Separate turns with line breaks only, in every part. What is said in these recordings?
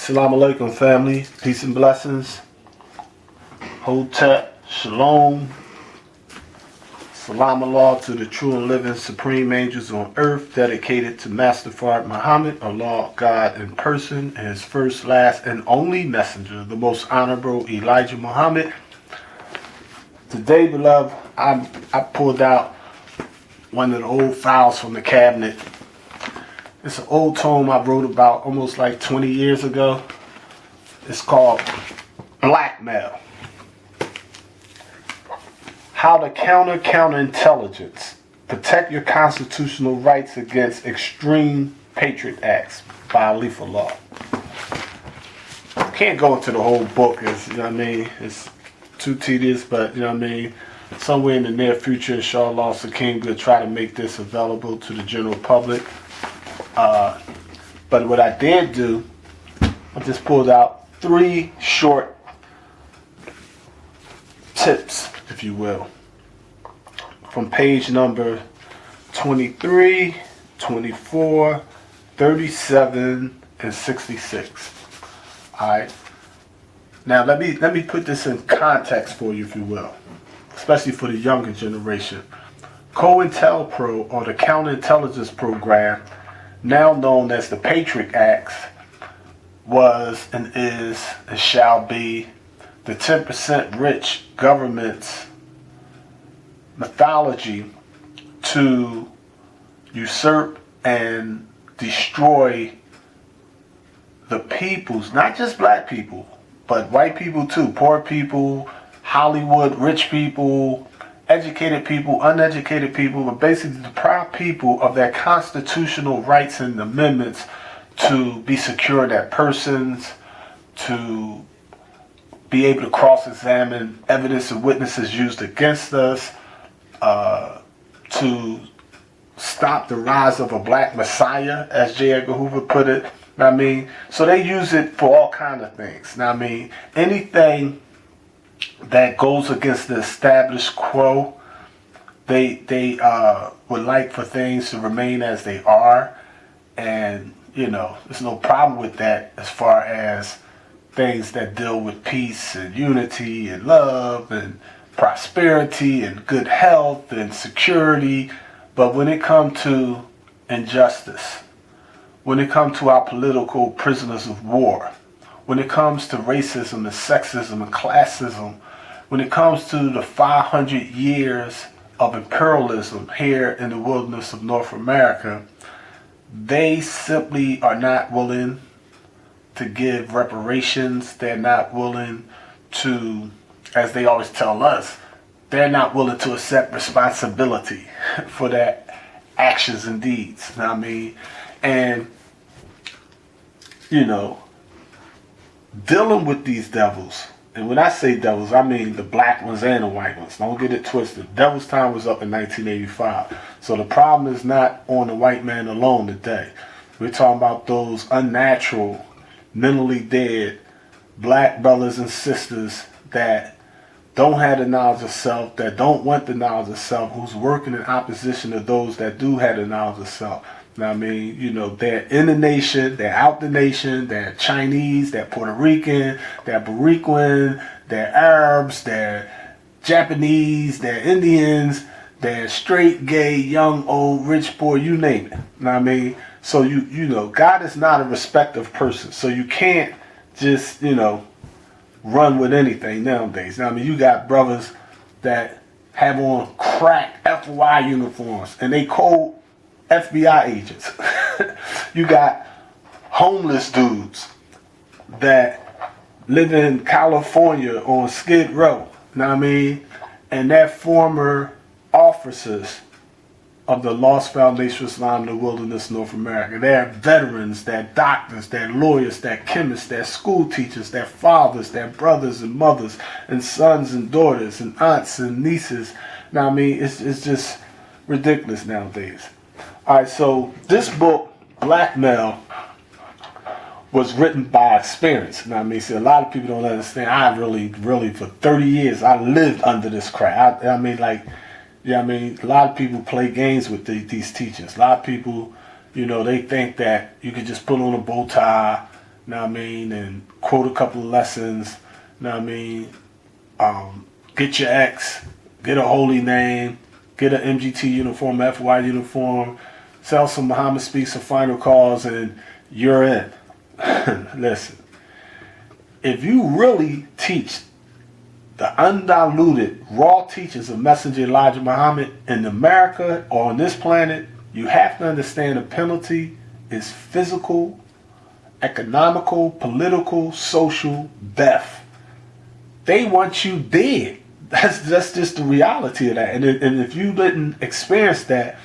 Assalamu alaikum, family. Peace and blessings. Hotep, Shalom. Salam Allah to the true and living supreme angels on earth, dedicated to Master Fard Muhammad, Allah, God in person, and his first, last, and only messenger, the most honorable Elijah Muhammad. Today, beloved, I pulled out one of the old files from the cabinet. It's an old tome I wrote about almost like 20 years ago. It's called Blackmail. How to counter counterintelligence. Protect your constitutional rights against extreme patriot acts by Alifullah. I can't go into the whole book, it's too tedious, but somewhere in the near future, inshallah, Sakim will try to make this available to the general public. But what I did do, I just pulled out 3 short tips, if you will, from page number 23, 24, 37, and 66. Alright. Now let me put this in context for you, if you will, especially for the younger generation. Cointelpro, or the counterintelligence program, now known as the Patriot Acts, was and is and shall be the 10% rich government's mythology to usurp and destroy the peoples, not just black people, but white people too, poor people, Hollywood, rich people, educated people, uneducated people, but basically deprive people of their constitutional rights and amendments to be secure their persons, to be able to cross-examine evidence and witnesses used against us, to stop the rise of a black messiah, as Edgar Hover put it. So they use it for all kinds of things. Anything that goes against the established quo, they would like for things to remain as they are, and there's no problem with that as far as things that deal with peace and unity and love and prosperity and good health and security. But when it comes to injustice, when it comes to our political prisoners of war, when it comes to racism and sexism and classism, when it comes to the 500 years of imperialism here in the wilderness of North America, they simply are not willing to give reparations. They're not willing to, as they always tell us, they're not willing to accept responsibility for their actions and deeds. And, dealing with these devils, and when I say devils, I mean the black ones and the white ones. Don't get it twisted. Devil's time was up in 1985. So the problem is not on the white man alone today. We're talking about those unnatural, mentally dead black brothers and sisters that don't have the knowledge of self, that don't want the knowledge of self, who's working in opposition to those that do have the knowledge of self. They're in the nation, they're out the nation, they're Chinese, they're Puerto Rican, they're Boricuan, they're Arabs, they're Japanese, they're Indians, they're straight, gay, young, old, rich, poor, you name it. So God is not a respecter of persons. So you can't just, run with anything nowadays. You got brothers that have on crack FY uniforms and they cold FBI agents. You got homeless dudes that live in California on Skid Row, and they're former officers of the Lost Foundation of Islam in the Wilderness, North America. They're veterans, they're doctors, they're lawyers, they're chemists, they're school teachers, they're fathers, they're brothers and mothers, and sons and daughters, and aunts and nieces. It's just ridiculous nowadays. Alright, so this book, Blackmail, was written by experience. See, a lot of people don't understand. I really, for 30 years, I lived under this crap. A lot of people play games with these teachers. A lot of people, they think that you could just put on a bow tie know what I mean, and quote a couple of lessons, know what I mean, get your X, get a holy name, get an MGT uniform, FY uniform, sell some Muhammad Speaks of Final Calls, and you're in. Listen, if you really teach the undiluted, raw teachings of Messenger Elijah Muhammad in America or on this planet, you have to understand the penalty is physical, economical, political, social death. They want you dead. That's just the reality of that. And if you didn't experience that,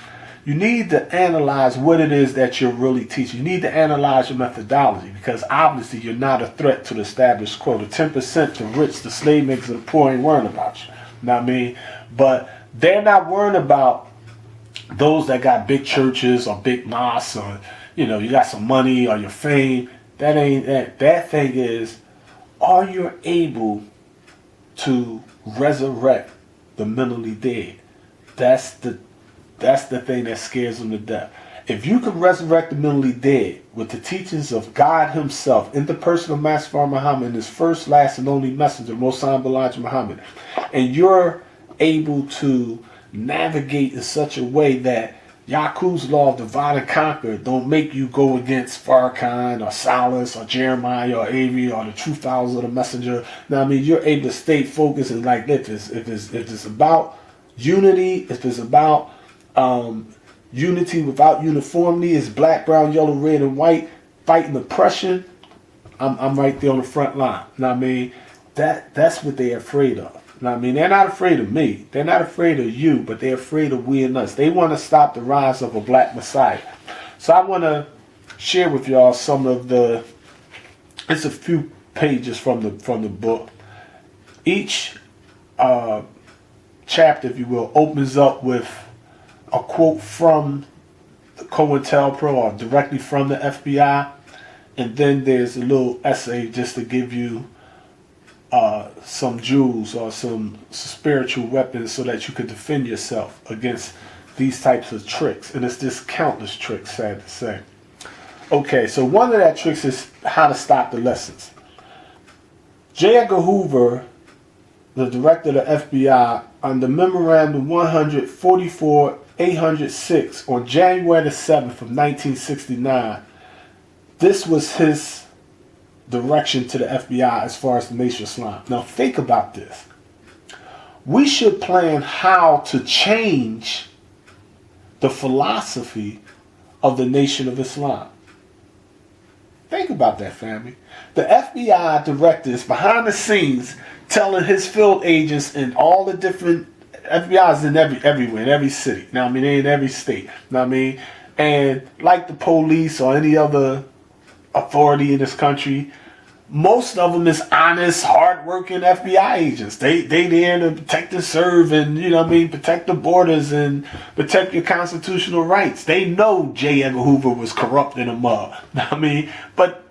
you need to analyze what it is that you're really teaching. You need to analyze your methodology, because obviously you're not a threat to the established quo. The 10%, the rich, the slave makers, and the poor ain't worrying about you. You know what I mean? But they're not worrying about those that got big churches or big mosques, or, you know, you got some money or your fame. That ain't that. That thing is, are you able to resurrect the mentally dead? That's the thing that scares them to death. If you can resurrect the mentally dead with the teachings of God Himself in the person of Master Muhammad, His first, last, and only messenger, Most Honorable Elijah Muhammad, and you're able to navigate in such a way that Yaquub's law of divide and conquer don't make you go against Farrakhan or Salas or Jeremiah or Avery or the true followers of the messenger. Now, I mean, you're able to stay focused, and like if it's about unity, if it's about unity without uniformity, is black, brown, yellow, red, and white fighting oppression, I'm right there on the front line. You know what I mean? That's what they're afraid of. You know what I mean? They're not afraid of me. They're not afraid of you, but they're afraid of we and us. They want to stop the rise of a black messiah. So I want to share with y'all some of it's a few pages from the book. Each chapter, if you will, opens up with a quote from the Cointelpro or directly from the FBI, and then there's a little essay just to give you some jewels or some spiritual weapons so that you can defend yourself against these types of tricks. And it's just countless tricks, sad to say. Okay, so one of that tricks is how to stop the lessons. J. Edgar Hoover, the director of the FBI, under Memorandum 144-806 on January the 7th of 1969, this was his direction to the FBI as far as the Nation of Islam. Now think about this. We should plan how to change the philosophy of the Nation of Islam. Think about that, family. The FBI director is behind the scenes telling his field agents in all the different FBI's in everywhere, in every city. Now I mean, they in every state. Now I mean, and like the police or any other authority in this country, most of them is honest, hard-working FBI agents. They there to protect and serve, and you know what I mean, protect the borders and protect your constitutional rights. They know J. Edgar Hoover was corrupt in the mud. I mean, but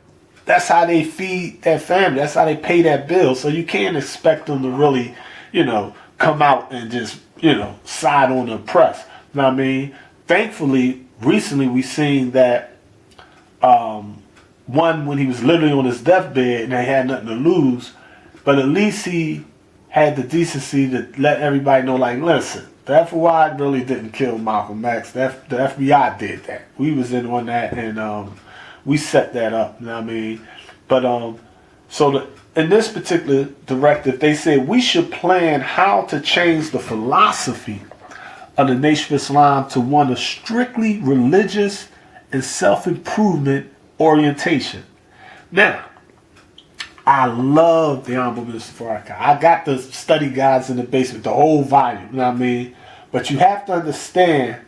that's how they feed their family. That's how they pay that bill. So you can't expect them to really, you know, come out and just, you know, side on the press. You know what I mean? Thankfully, recently we seen that one, when he was literally on his deathbed and they had nothing to lose, but at least he had the decency to let everybody know, like, listen, the FOI really didn't kill Malcolm X. The FBI did that. We was in on that, and we set that up. You know what I mean? But in this particular directive, they said we should plan how to change the philosophy of the Nation of Islam to one of strictly religious and self-improvement orientation. Now, I love the Honorable Minister Farrakhan. I got the study guides in the basement, the whole volume, you know what I mean? But you have to understand,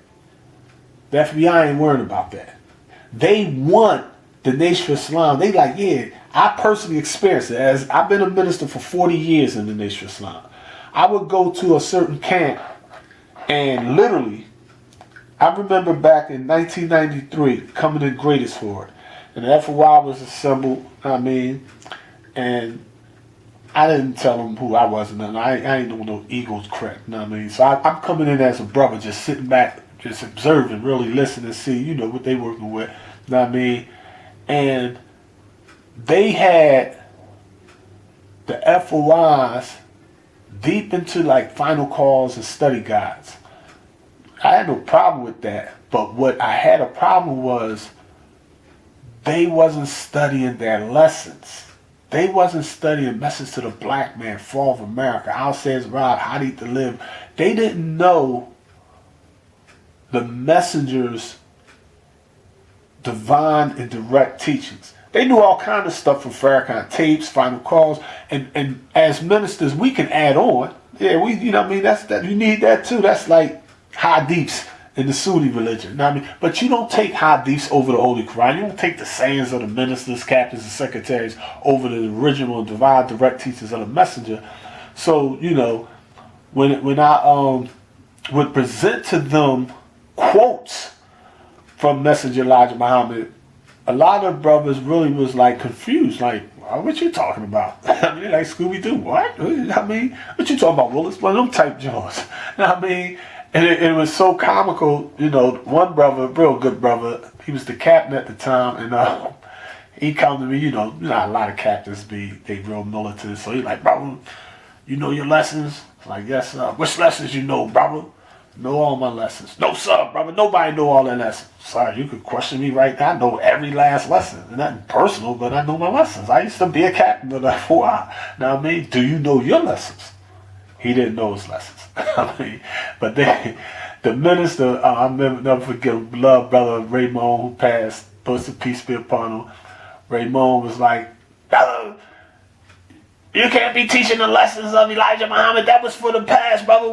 the FBI ain't worried about that. They want the Nation of Islam. They like, yeah, I personally experienced it. As I've been a minister for 40 years in the Nation of Islam. I would go to a certain camp and literally, I remember back in 1993 coming in Greatest for it. And the FOI was assembled, I mean, and I didn't tell them who I was, and I ain't doing no eagles crap, you know what I mean? So I'm coming in as a brother, just sitting back, just observing, really listening, see, you know, what they working with, you know what I mean? And they had the FOIs deep into like final calls and study guides. I had no problem with that, but what I had a problem was they wasn't studying their lessons. They wasn't studying Message to the Black Man, Fall of America, Our Says Rob, How to Eat to Live. They didn't know the messenger's divine and direct teachings. They knew all kind of stuff from Farrakhan tapes, final calls, and as ministers we can add on. Yeah, we, you know what I mean, that's that, you need that too. That's like hadiths in the Sunni religion. You know what I mean? But you don't take hadiths over the Holy Quran. You don't take the sayings of the ministers, captains, and secretaries over the original divine direct teachings of the messenger. So, you know, when I would present to them quotes from Messenger Elijah Muhammad, a lot of brothers really was like confused, like, what you talking about? I mean, like Scooby-Doo, what? I mean, what you talking about, Willis? One of them type Jones. You know what I mean? And it was so comical, you know, one brother, real good brother, he was the captain at the time, and he come to me, you know, a lot of captains they real militant, so he like, brother, you know your lessons? Like, yes, sir. Which lessons you know, brother? Know all my lessons. No, sir, brother. Nobody know all their lessons. Sorry, you could question me right now. I know every last lesson. Nothing personal, but I know my lessons. I used to be a captain of that 4 Now, I mean, do you know your lessons? He didn't know his lessons. I mean, but the minister, I'll never forget, beloved brother Raymond, who passed, blessed and peace be upon him. Raymond was like, brother, you can't be teaching the lessons of Elijah Muhammad. That was for the past, brother.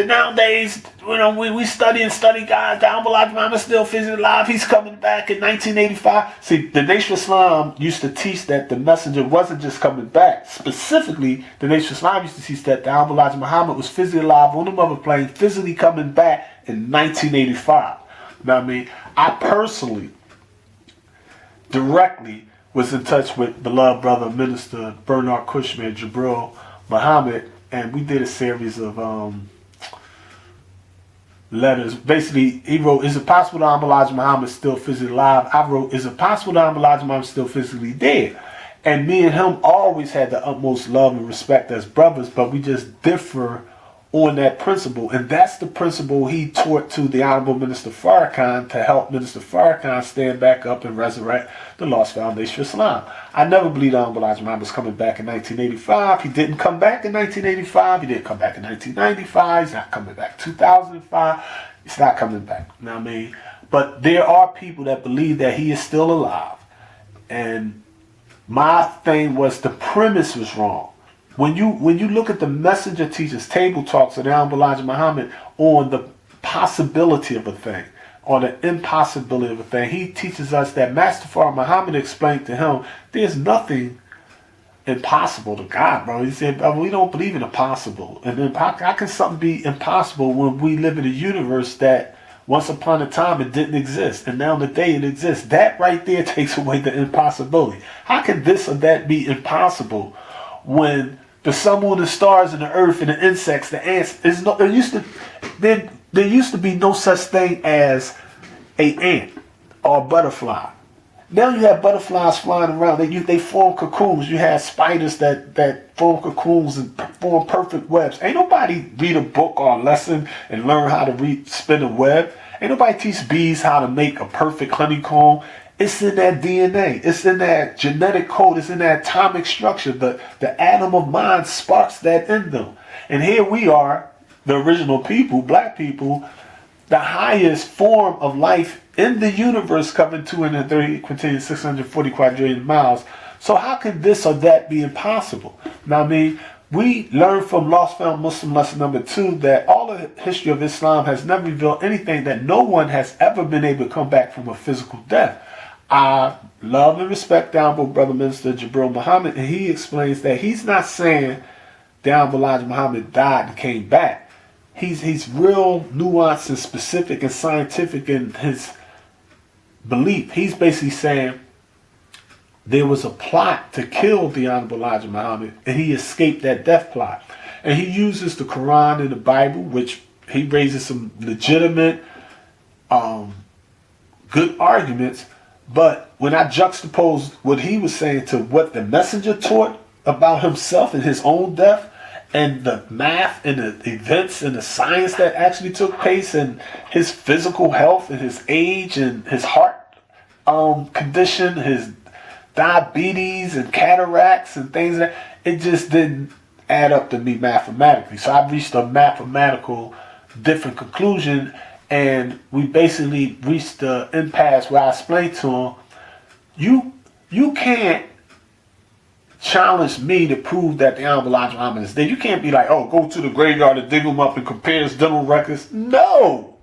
Nowadays, you know, we study guys. The Honorable Elijah Muhammad still physically alive. He's coming back in 1985. See, the Nation of Islam used to teach that the messenger wasn't just coming back. Specifically, the Nation of Islam used to teach that the Honorable Elijah Muhammad was physically alive on the mother plane, physically coming back in 1985. You know what I mean? I personally, directly, was in touch with beloved brother minister Bernard Cushman, Jabril Muhammad, and we did a series of letters. Basically, he wrote, is it possible that Elijah Muhammad is still physically alive? I wrote, is it possible that Elijah Muhammad is still physically dead? And me and him always had the utmost love and respect as brothers, but we just differ on that principle. And that's the principle he taught to the Honorable Minister Farrakhan to help Minister Farrakhan stand back up and resurrect the lost foundation of Islam. I never believed Honorable Elijah Muhammad was coming back in 1985. He didn't come back in 1985. He didn't come back in 1995. He's not coming back in 2005. He's not coming back. You know what I mean? But there are people that believe that he is still alive. And my thing was the premise was wrong. When you look at the messenger teachers table talks of the Honorable Elijah Muhammad on the possibility of a thing, or the impossibility of a thing, he teaches us that Master Farah Muhammad explained to him, there's nothing impossible to God, bro. He said, bro, we don't believe in impossible. And then how can something be impossible when we live in a universe that once upon a time it didn't exist, and now today it exists? That right there takes away the impossibility. How can this or that be impossible when the sun, moon, the stars, and the earth, and the insects, the ants, there used to be no such thing as an ant or a butterfly. Now you have butterflies flying around. They form cocoons. You have spiders that form cocoons and form perfect webs. Ain't nobody read a book or a lesson and learn how to spin a web. Ain't nobody teach bees how to make a perfect honeycomb. It's in that DNA. It's in that genetic code. It's in that atomic structure. The atom of mind sparks that in them. And here we are, the original people, black people, the highest form of life in the universe, covering 230 quintillion, 640 quadrillion miles. So how can this or that be impossible? Now, I mean, we learn from Lost Found Muslim lesson number 2 that all the history of Islam has never revealed anything that no one has ever been able to come back from a physical death. I love and respect the Honorable Brother Minister Jabril Muhammad, and he explains that he's not saying the Honorable Elijah Muhammad died and came back. He's real nuanced and specific and scientific in his belief. He's basically saying there was a plot to kill the Honorable Elijah Muhammad, and he escaped that death plot. And he uses the Quran and the Bible, which he raises some legitimate, good arguments. But when I juxtaposed what he was saying to what the messenger taught about himself and his own death, and the math and the events and the science that actually took place, and his physical health and his age and his heart condition, his diabetes and cataracts and things, that it just didn't add up to me mathematically. So I reached a mathematical different conclusion, and we basically reached the impasse where I explained to him, you can't challenge me to prove that the Honorable Elijah Muhammad is dead. You can't be like, oh, go to the graveyard and dig him up and compare his dental records. No.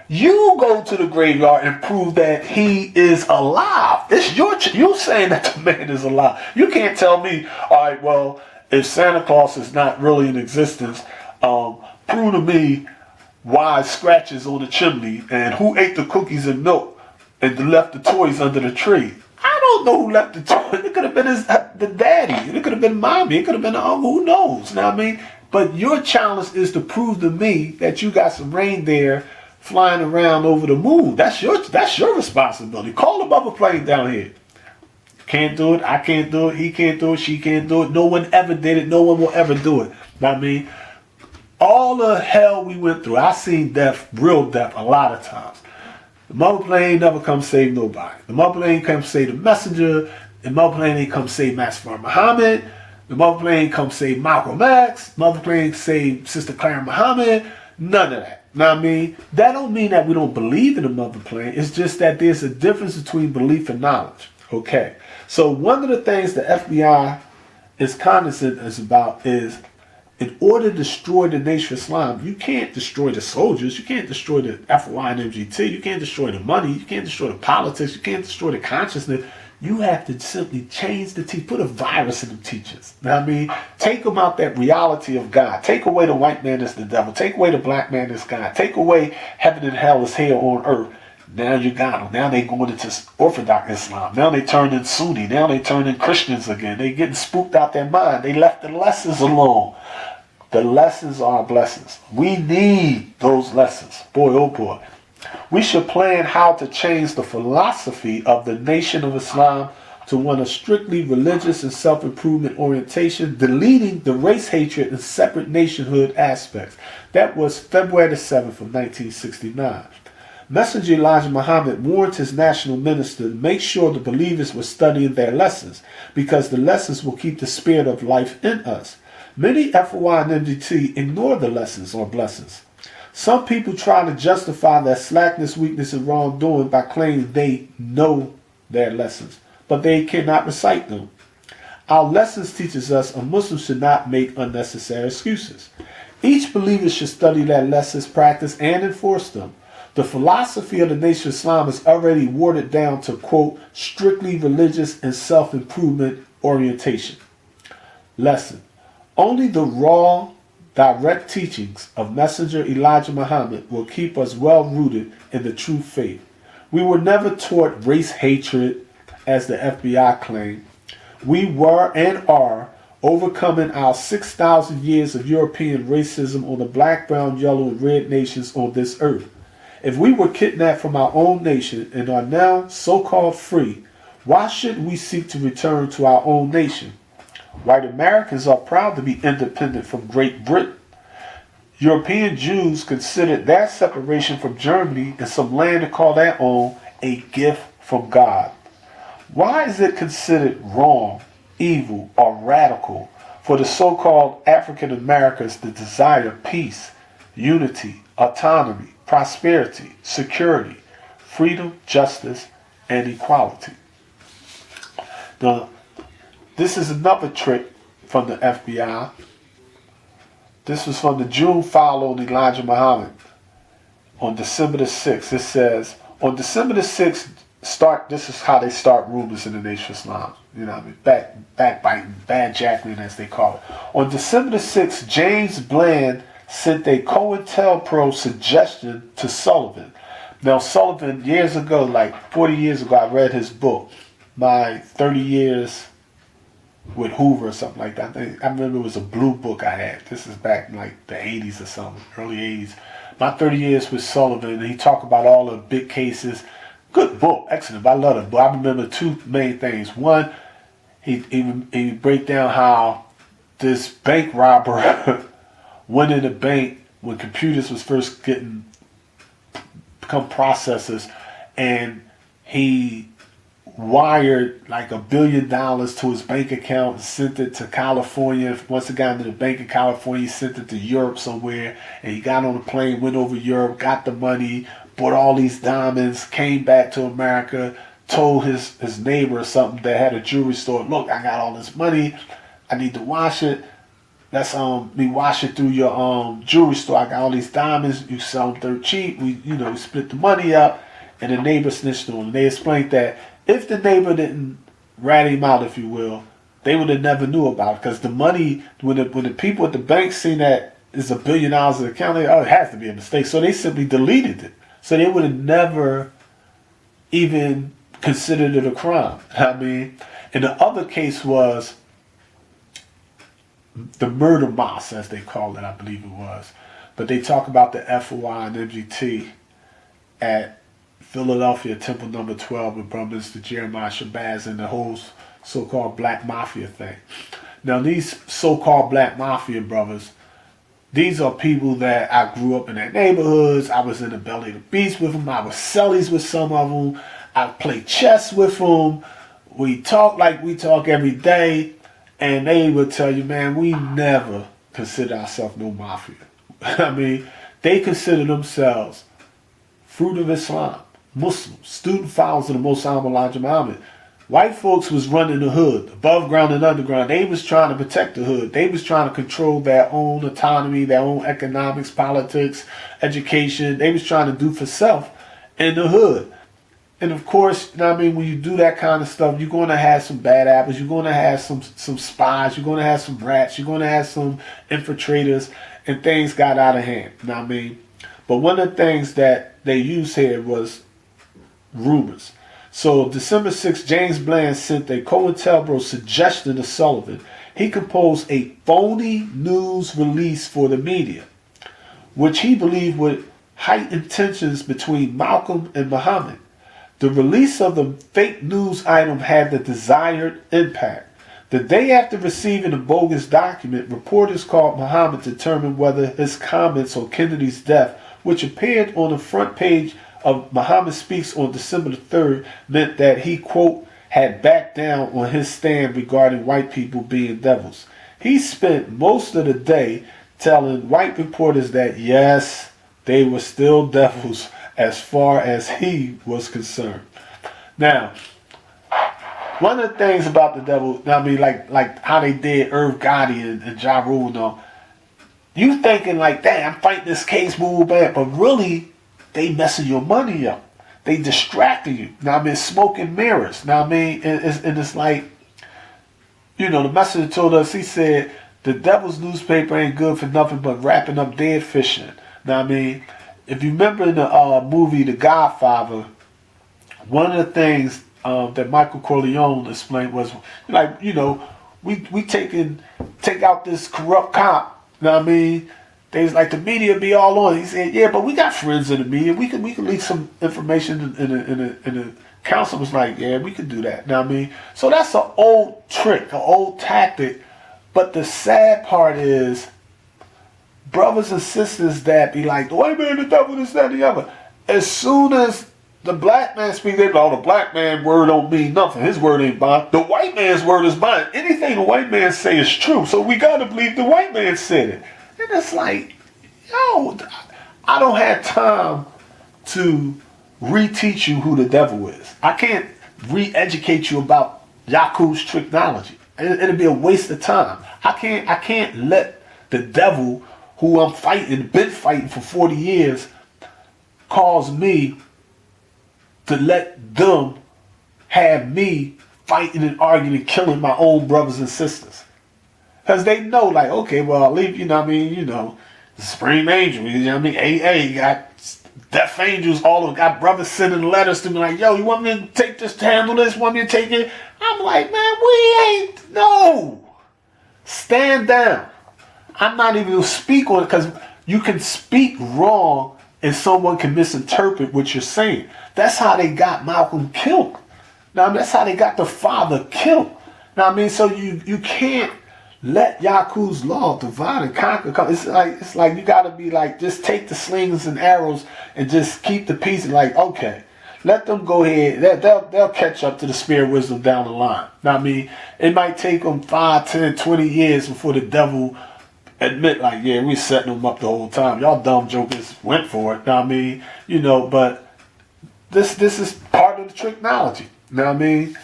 You go to the graveyard and prove that he is alive. It's you saying that the man is alive. You can't tell me, all right, well, if Santa Claus is not really in existence, prove to me why scratches on the chimney and who ate the cookies and milk and left the toys under the tree. I don't know who left the toys. It could have been the daddy. It could have been mommy. It could have been the uncle. Who knows? You know what I mean? But your challenge is to prove to me that you got some reindeer flying around over the moon. That's your responsibility. Call the mother plane down here. Can't do it. I can't do it. He can't do it. She can't do it. No one ever did it. No one will ever do it. You know what I mean? All the hell we went through. I seen death, real death, a lot of times. The mother plane never come save nobody. The mother plane come save the messenger. The mother plane ain't come save Master Muhammad. The mother plane come save Malcolm X. The mother plane save Sister Clara Muhammad. None of that. Know what I mean? That don't mean that we don't believe in the mother plane. It's just that there's a difference between belief and knowledge. Okay. So one of the things the FBI is cognizant about is, in order to destroy the Nation of Islam, you can't destroy the soldiers. You can't destroy the FOI and MGT. You can't destroy the money. You can't destroy the politics. You can't destroy the consciousness. You have to simply change the teachers. Put a virus in them teachers. You know what I mean? Take them out that reality of God. Take away the white man as the devil. Take away the black man as God. Take away heaven and hell is here on earth. Now you got them. Now they going into Orthodox Islam. Now they turning Sunni. Now they turning Christians again. They getting spooked out their mind. They left the lessons alone. The lessons are blessings. We need those lessons. Boy, oh boy. We should plan how to change the philosophy of the Nation of Islam to one of strictly religious and self-improvement orientation, deleting the race hatred and separate nationhood aspects. That was February the 7th of 1969. Messenger Elijah Muhammad warned his national minister to make sure the believers were studying their lessons, because the lessons will keep the spirit of life in us. Many FOI and MDT ignore the lessons or blessings. Some people try to justify their slackness, weakness, and wrongdoing by claiming they know their lessons, but they cannot recite them. Our lessons teaches us a Muslim should not make unnecessary excuses. Each believer should study their lessons, practice, and enforce them. The philosophy of the Nation of Islam is already watered down to, quote, strictly religious and self-improvement orientation. Lesson. Only the raw, direct teachings of Messenger Elijah Muhammad will keep us well rooted in the true faith. We were never taught race hatred, as the FBI claimed. We were and are overcoming our 6,000 years of European racism on the black, brown, yellow, and red nations on this earth. If we were kidnapped from our own nation and are now so-called free, why shouldn't we seek to return to our own nation? White Americans are proud to be independent from Great Britain. European Jews considered their separation from Germany and some land to call their own a gift from God. Why is it considered wrong, evil, or radical for the so-called African Americans to desire peace, unity, autonomy, prosperity, security, freedom, justice, and equality? Now, this is another trick from the FBI. This was from the June file on Elijah Muhammad on December the 6th. It says, on December the 6th, this is how they start rumors in the Nation of Islam. You know what I mean? Backbiting, badjacking as they call it. On December the 6th, James Bland sent a Cointelpro suggestion to Sullivan. Now, Sullivan, years ago, like 40 years ago, I read his book, My 30 Years with Hoover or something like that. I remember it was a blue book I had. This is back in like the 80s or something, early 80s. My 30 Years with Sullivan, and he talked about all the big cases Good book, excellent. I love it. But I remember two main things. One, he break down how this bank robber went in the bank when computers was first become processors, and he wired like $1 billion to his bank account and sent it to California. Once it got into the bank in California, he sent it to Europe somewhere, and he got on a plane, went over Europe, got the money, bought all these diamonds, came back to America, told his neighbor or something that had a jewelry store, look, I got all this money, I need to wash it. Let's me wash it through your jewelry store. I got all these diamonds. You sell them dirt cheap. We split the money up, and the neighbor snitched on him. They explained that if the neighbor didn't rat him out, if you will, they would have never knew about it, because the money, when the people at the bank seen that it's $1 billion in the account, it has to be a mistake. So they simply deleted it. So they would have never even considered it a crime. I mean, and the other case was the murder moss, as they call it, I believe it was. But they talk about the FOI and MGT at Philadelphia Temple number 12 with Brother Mr. Jeremiah Shabazz and the whole so-called Black Mafia thing. Now, these so-called Black Mafia brothers, these are people that I grew up in their neighborhoods. I was in the belly of the beast with them. I was cellies with some of them. I played chess with them. We talk like we talk every day. And they would tell you, man, we never consider ourselves no mafia. I mean, they consider themselves fruit of Islam, Muslims, student files of the Most Honorable Elijah Muhammad. White folks was running the hood, above ground and underground. They was trying to protect the hood. They was trying to control their own autonomy, their own economics, politics, education. They was trying to do for self in the hood. And of course, you know what I mean, when you do that kind of stuff, you're going to have some bad apples. You're going to have some spies. You're going to have some rats. You're going to have some infiltrators. And things got out of hand. You know what I mean? But one of the things that they used here was rumors. So December 6th, James Bland sent a Cointelpro suggestion to Sullivan. He composed a phony news release for the media, which he believed would heighten tensions between Malcolm and Muhammad. The release of the fake news item had the desired impact. The day after receiving the bogus document, reporters called Muhammad to determine whether his comments on Kennedy's death, which appeared on the front page of Muhammad Speaks on December the 3rd, meant that he, quote, had backed down on his stand regarding white people being devils. He spent most of the day telling white reporters that, yes, they were still devils as far as he was concerned. Now, one of the things about the devil, I mean, like how they did Irv Gotti and Ja Rule, though, you thinking like, damn, I'm fighting this case, move back, but really, they messing your money up. They distracting you. Now, I mean, smoke and mirrors. Now, I mean, and it's like, you know, the messenger told us, he said, the devil's newspaper ain't good for nothing but wrapping up dead fishing. Now, I mean, if you remember in the movie The Godfather, one of the things that Michael Corleone explained was, like, you know, we take out this corrupt cop. You know what I mean? They was like, the media be all on. He said, yeah, but we got friends in the media. We can leak some information in the council was like, yeah, we could do that. You know what I mean? So that's an old trick, an old tactic. But the sad part is, brothers and sisters that be like, the white man, the devil, this, that, and the other. As soon as the black man speaks, they be like, oh, the black man word don't mean nothing. His word ain't bond. The white man's word is bond. Anything the white man say is true. So we got to believe the white man said it. And it's like, yo, I don't have time to reteach you who the devil is. I can't re-educate you about Yakub's tricknology. It'll be a waste of time. I can't let the devil, who I'm fighting, been fighting for 40 years, cause me to let them have me fighting and arguing and killing my own brothers and sisters. Because they know, like, okay, well, I'll leave, you know what I mean, you know, the Supreme Angel, you know what I mean, AA, got Death Angels, all of them, got brothers sending letters to me like, yo, you want me to take this, to handle this, want me to take it? I'm like, man, we ain't, no. Stand down. I'm not even going to speak on it, because you can speak wrong and someone can misinterpret what you're saying. That's how they got Malcolm killed. Now, that's how they got the father killed. Now, I mean, so you can't let Yaku's law, divide and conquer, come. It's like you got to be like, just take the slings and arrows and just keep the pieces. Like, okay, let them go ahead. They'll catch up to the spirit wisdom down the line. Now, I mean, it might take them 5, 10, 20 years before the devil admit, like, yeah, we setting them up the whole time. Y'all dumb jokers went for it. Now, I mean, but this is part of the tricknology. Now, I mean,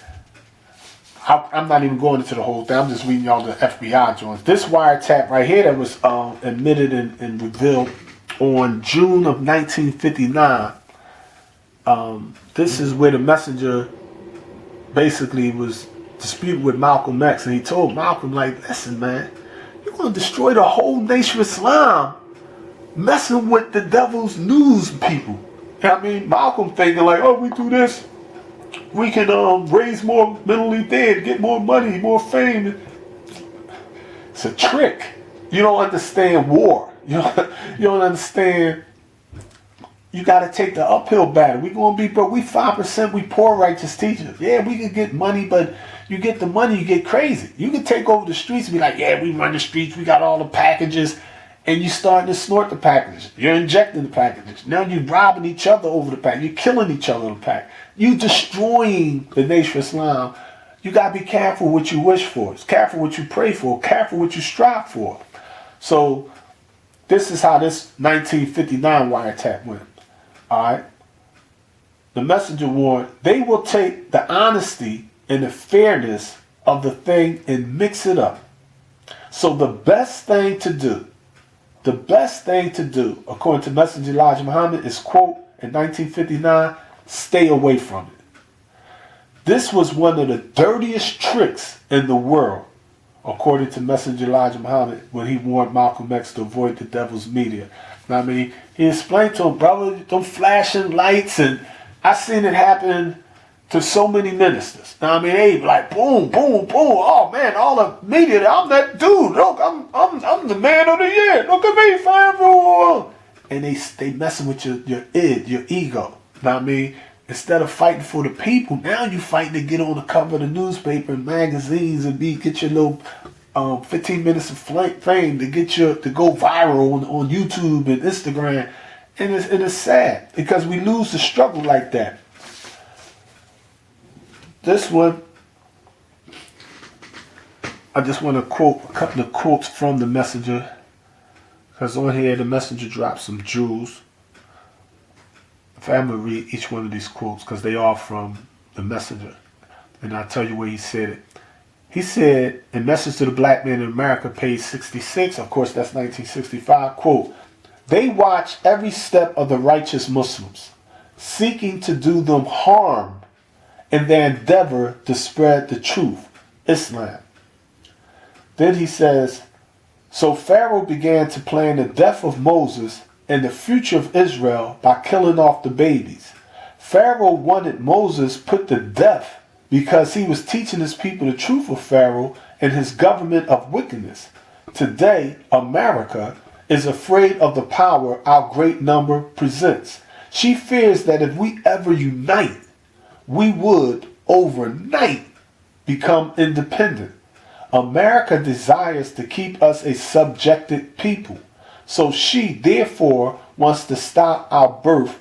I'm not even going into the whole thing. I'm just reading y'all the FBI joints. This wiretap right here that was admitted and revealed on June of 1959. This is where the messenger basically was disputing with Malcolm X, and he told Malcolm, like, listen, man, you're going to destroy the whole nation of Islam messing with the devil's news people. You know what I mean? Malcolm thinking like, oh, we do this, we can raise more mentally dead, get more money, more fame. It's a trick. You don't understand war. You don't understand. You got to take the uphill battle. We're going to be broke. We 5%, we poor righteous teachers. Yeah, we can get money, but you get the money, you get crazy. You can take over the streets and be like, yeah, we run the streets, we got all the packages, and you starting to snort the packages. You're injecting the packages. Now you're robbing each other over the pack. You're killing each other over the pack. You destroying the nation of Islam. You got to be careful what you wish for. It's careful what you pray for. Careful what you strive for. So this is how this 1959 wiretap went. All right. The messenger warned, they will take the honesty and the fairness of the thing and mix it up. So the best thing to do, according to Messenger Elijah Muhammad, is, quote, in 1959, stay away from it. This was one of the dirtiest tricks in the world, according to Messenger Elijah Muhammad, when he warned Malcolm X to avoid the devil's media. Now, I mean, he explained to him, brother, them flashing lights, and I seen it happen to so many ministers. Now, I mean, they like boom, boom, boom. Oh man, all the media. I'm that dude. Look, I'm the man of the year. Look at me, fam. And they messing with your ego. Now, I mean, instead of fighting for the people, now you fighting to get on the cover of the newspaper and magazines and get your little 15 minutes of fame to go viral on YouTube and Instagram. And it's sad because we lose the struggle like that. This one, I just want to quote a couple of quotes from the messenger, because on here the messenger dropped some jewels. If I'm going to read each one of these quotes, because they are from the messenger, and I'll tell you where he said it. He said, in Message to the Black Man in America, page 66, of course that's 1965, quote, they watch every step of the righteous Muslims, seeking to do them harm in their endeavor to spread the truth, Islam. Then he says, so Pharaoh began to plan the death of Moses and the future of Israel by killing off the babies. Pharaoh wanted Moses put to death because he was teaching his people the truth of Pharaoh and his government of wickedness. Today, America is afraid of the power our great number presents. She fears that if we ever unite, we would overnight become independent. America desires to keep us a subjected people. So she therefore wants to stop our birth